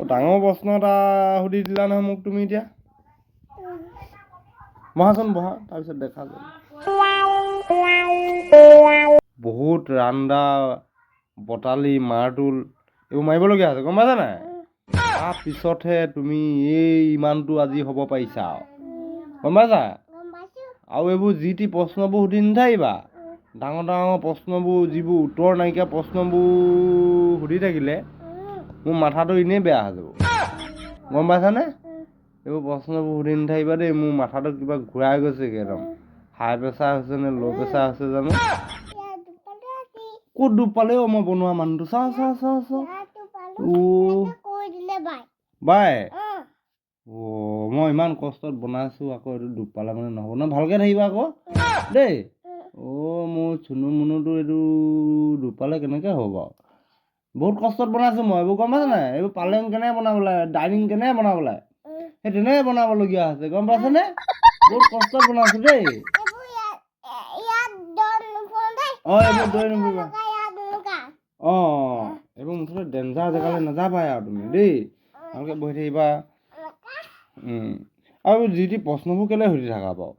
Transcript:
ডাঙৰ প্ৰশ্ন এটা সুধি দিলা নহয় মোক তুমি এতিয়া বহাচোন বহা তাৰপিছত দেখা যাব বহুত ৰান্দা বটালি মাৰটোল এইবোৰ মাৰিবলগীয়া আছে গম পাইছা নাই তাৰপিছতহে তুমি এই ইমানটো আজি হ'ব পাৰিছা গম পাইছা আৰু এইবোৰ যি টি প্ৰশ্নবোৰ সুধি নাথাকিবা ডাঙৰ ডাঙৰ প্ৰশ্নবোৰ যিবোৰ উত্তৰ নাইকিয়া প্ৰশ্নবোৰ সুধি থাকিলে মোৰ মাথাটো এনেই বেয়া হৈ যাব গম পাইছানে এইবোৰ প্ৰশ্নবোৰ সুধি নাথাকিবা দেই মোৰ মাথাটো কিবা ঘূৰাই গৈছেগৈ একদম হাই প্ৰেছাৰ হৈছে নে ল' প্ৰেছাৰ হৈছে জানো ক'ত দুখ পালে মই বনোৱা মানুহটো চাওঁ বাই মই ইমান কষ্টত বনাইছোঁ আকৌ এইটো দুখ পালে মানে নহ'ব নহয় ভালকৈ থাকিবা আকৌ দেই মোৰ চুনু মুনুটো এইটো দুখ পালে কেনেকৈ হ'ব বাৰু বহুত কষ্টত বনাইছোঁ মই এইবোৰ গম পাইছা নাই এইবোৰ পালেং কেনেকৈ বনাব লাগে ডাইনিং কেনেকৈ বনাব লাগে সেই তেনেকৈ বনাবলগীয়া হৈছে গম পাইছেনে বহুত কষ্টত বনাইছোঁ দেই এইবোৰ দৈ নুফুৰিবা এইবোৰ মুঠতে ডেঞ্জাৰ জেগালৈ নাযাবাই আৰু তুমি দেই ভালকৈ বহি থাকিবা আৰু যি টি প্ৰশ্নবোৰ কেলৈ সুধি থাকা বাৰু